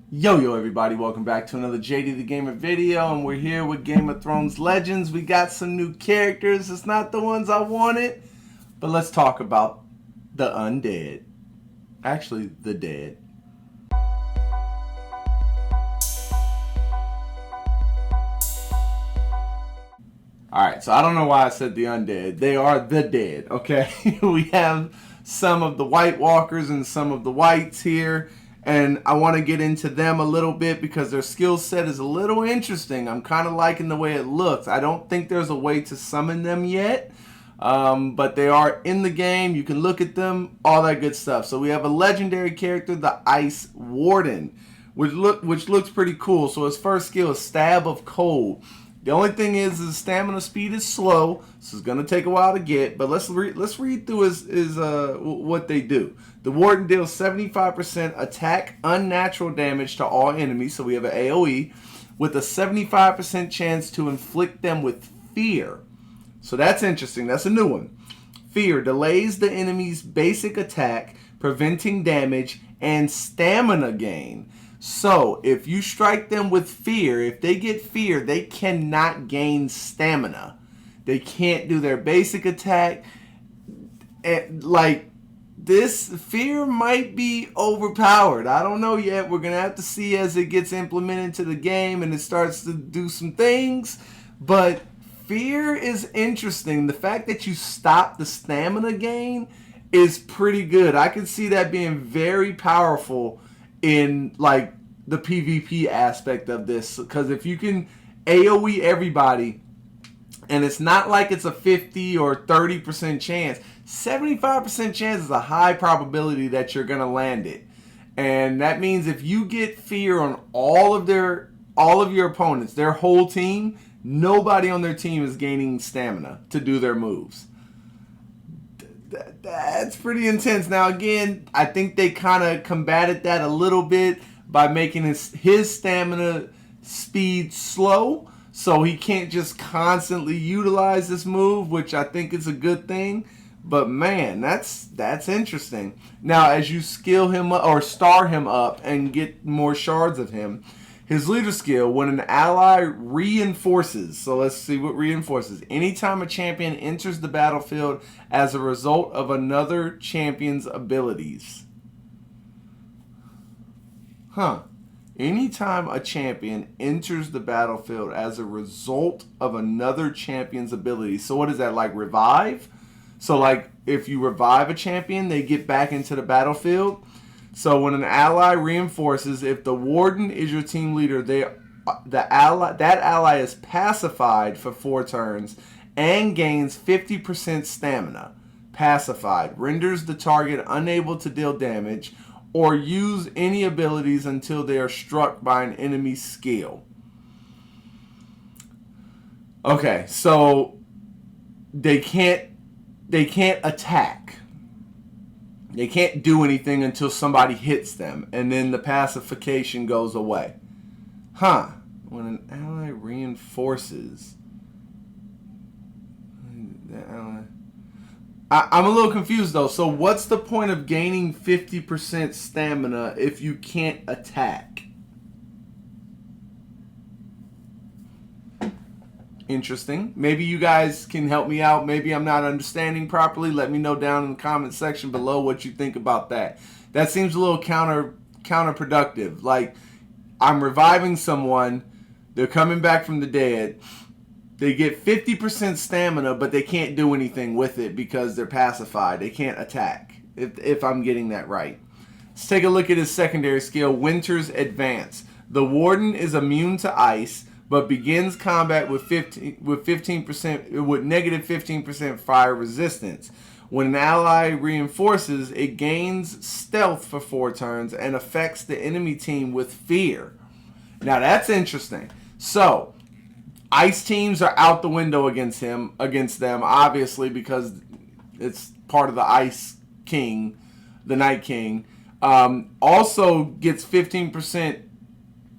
Yo everybody, welcome back to another JD the Gamer video, and we're here with Game of Thrones Legends. We got some new characters. It's not the ones I wanted, but let's talk about the undead. Actually, the dead. Alright, so I don't know why I said the undead. They are the dead, okay? We have some of the White Walkers and some of the Wights here. And I want to get into them a little bit because their skill set is a little interesting. I'm kind of liking the way it looks. I don't think there's a way to summon them yet. But they are in the game. You can look at them, all that good stuff. So we have a legendary character, the Ice Warden, which looks pretty cool. So his first skill is Stab of Cold. The only thing is his stamina speed is slow, so it's gonna take a while to get. But let's read through his what they do. The Warden deals 75% attack unnatural damage to all enemies, so we have an AOE with a 75% chance to inflict them with fear. So that's interesting. That's a new one. Fear delays the enemy's basic attack, preventing damage and stamina gain. So, if you strike them with fear, if they get fear, they cannot gain stamina. They can't do their basic attack. And, like, this fear might be overpowered. I don't know yet. We're going to have to see as it gets implemented to the game and it starts to do some things. But fear is interesting. The fact that you stop the stamina gain is pretty good. I can see that being very powerful in like the PvP aspect of this, because if you can AoE everybody and it's not like it's a 50 or 30% chance, 75% chance is a high probability that you're gonna land it. And that means if you get fear on all of your opponents, their whole team, nobody on their team is gaining stamina to do their moves. That's pretty intense. Now again, I think they kind of combated that a little bit by making his stamina speed slow, so he can't just constantly utilize this move, which I think is a good thing. But man, that's interesting. Now as you skill him up or star him up and get more shards of him, his leader skill, when an ally reinforces, so let's see what reinforces. Anytime a champion enters the battlefield as a result of another champion's abilities. Anytime a champion enters the battlefield as a result of another champion's abilities. So what is that, like revive? So like if you revive a champion, they get back into the battlefield. So when an ally reinforces, if the Warden is your team leader, that ally is pacified for 4 turns and gains 50% stamina. Pacified renders the target unable to deal damage or use any abilities until they are struck by an enemy skill. Okay, so they can't attack. They can't do anything until somebody hits them, and then the pacification goes away. When an ally reinforces, I'm a little confused though. So what's the point of gaining 50% stamina if you can't attack? Interesting. Maybe you guys can help me out. Maybe I'm not understanding properly. Let me know down in the comment section below what you think about that. That seems a little counterproductive. Like, I'm reviving someone, they're coming back from the dead, they get 50% stamina, but they can't do anything with it because they're pacified. They can't attack, if I'm getting that right. Let's take a look at his secondary skill, Winter's Advance. The Warden is immune to ice, but begins combat with negative 15% fire resistance. When an ally reinforces, it gains stealth for 4 turns and affects the enemy team with fear. Now that's interesting. So ice teams are out the window against them, obviously, because it's part of the Ice King, the Night King. Also gets 15%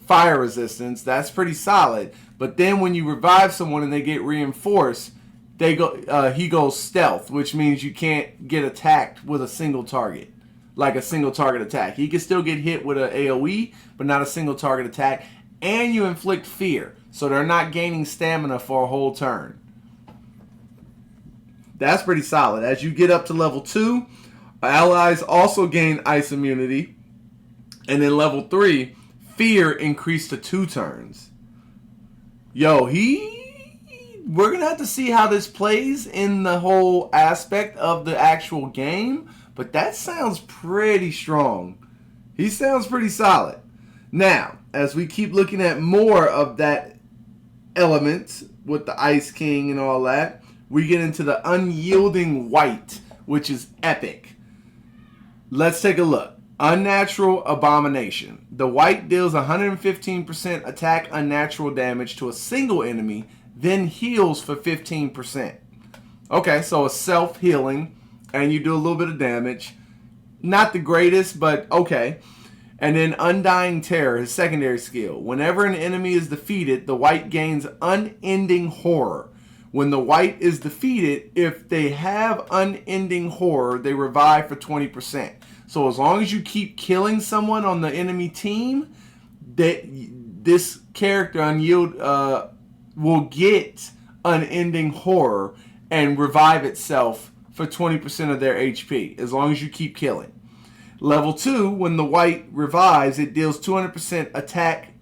fire resistance. That's pretty solid. But then when you revive someone and they get reinforced, he goes stealth, which means you can't get attacked with a single target. like a single target attack. He can still get hit with an AoE, but not a single target attack. And you inflict fear, so they're not gaining stamina for a whole turn. That's pretty solid. As you get up to level 2, allies also gain ice immunity. And then level 3, fear increased to 2 turns. Yo, we're going to have to see how this plays in the whole aspect of the actual game. But that sounds pretty strong. He sounds pretty solid. Now, as we keep looking at more of that element with the Ice King and all that, we get into the Unyielding Wight, which is epic. Let's take a look. Unnatural Abomination. The Wight deals 115% attack unnatural damage to a single enemy, then heals for 15%. Okay, so a self-healing, and you do a little bit of damage. Not the greatest, but okay. And then Undying Terror, his secondary skill. Whenever an enemy is defeated, the Wight gains Unending Horror. When the Wight is defeated, if they have Unending Horror, they revive for 20%. So as long as you keep killing someone on the enemy team, this character will get Unending Horror and revive itself for 20% of their HP, as long as you keep killing. Level 2, when the Wight revives, it deals 200% attack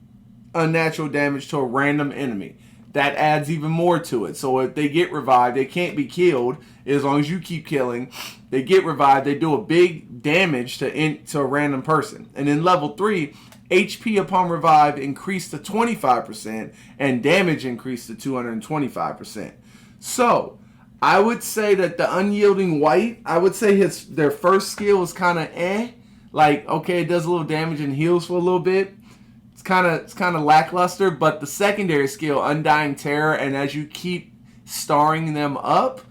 unnatural damage to a random enemy. That adds even more to it. So if they get revived, they can't be killed. As long as you keep killing, they get revived. They do a big damage to a random person. And in level 3, HP upon revive increased to 25% and damage increased to 225%. So I would say that the Unyielding Wight, I would say their first skill is kind of like, okay, it does a little damage and heals for a little bit. It's kind of lackluster, but the secondary skill, Undying Terror, and as you keep starring them up,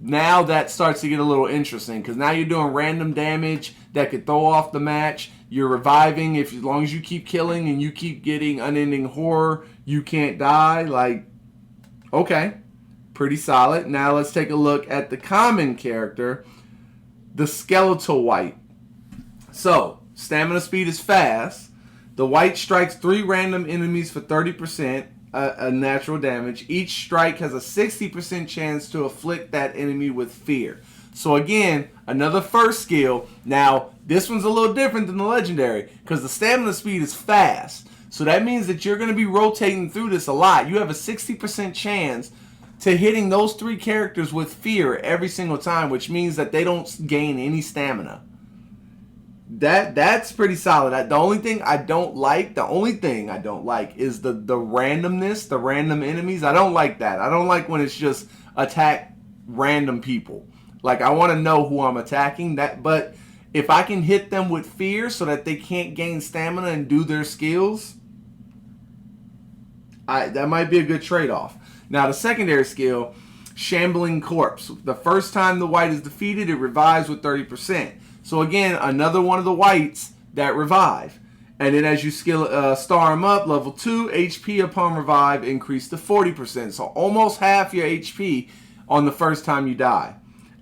now that starts to get a little interesting, because now you're doing random damage that could throw off the match. You're reviving as long as you keep killing and you keep getting Unending Horror, you can't die. Like, okay. Pretty solid. Now let's take a look at the common character, the Skeletal Wight. So, stamina speed is fast. The Wight strikes 3 random enemies for 30% natural damage. Each strike has a 60% chance to afflict that enemy with fear. So again, another first skill. Now, this one's a little different than the legendary because the stamina speed is fast. So that means that you're going to be rotating through this a lot. You have a 60% chance to hitting those 3 characters with fear every single time, which means that they don't gain any stamina. That's pretty solid. The only thing I don't like is the randomness, the random enemies. I don't like that. I don't like when it's just attack random people. Like, I want to know who I'm attacking. But if I can hit them with fear so that they can't gain stamina and do their skills, that might be a good trade-off. Now, the secondary skill, Shambling Corpse. The first time the Wight is defeated, it revives with 30%. So again, another one of the Wights that revive. And then as you star them up, level 2, HP upon revive increase to 40%. So almost half your HP on the first time you die.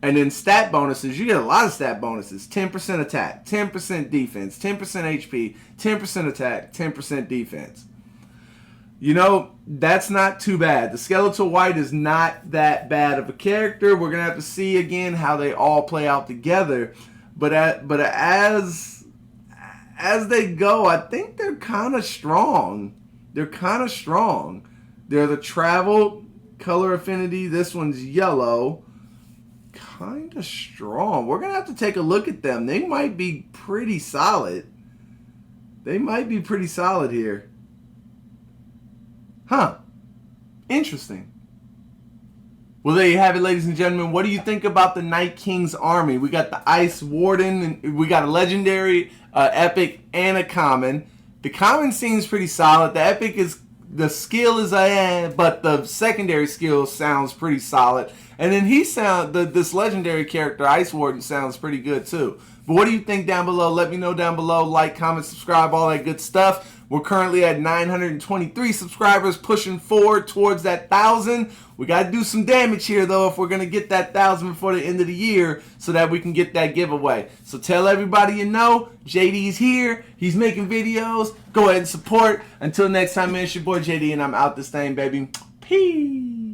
And then stat bonuses, you get a lot of stat bonuses. 10% attack, 10% defense, 10% HP, 10% attack, 10% defense. You know, that's not too bad. The Skeletal Wight is not that bad of a character. We're going to have to see again how they all play out together. But as they go, I think they're kind of strong. They're the travel color affinity. This one's yellow. Kind of strong. We're going to have to take a look at them. They might be pretty solid. Here. Huh. Interesting. Well, there you have it, ladies and gentlemen. What do you think about the Night King's army? We got the Ice Warden, and we got a legendary, epic, and a common. The common seems pretty solid. The epic the skill is but the secondary skill sounds pretty solid. And then this legendary character, Ice Warden, sounds pretty good too. But what do you think down below? Let me know down below. Like, comment, subscribe, all that good stuff. We're currently at 923 subscribers, pushing forward towards that 1,000. We got to do some damage here, though, if we're going to get that 1,000 before the end of the year so that we can get that giveaway. So tell everybody you know, JD's here. He's making videos. Go ahead and support. Until next time, man, it's your boy JD, and I'm out this thing, baby. Peace.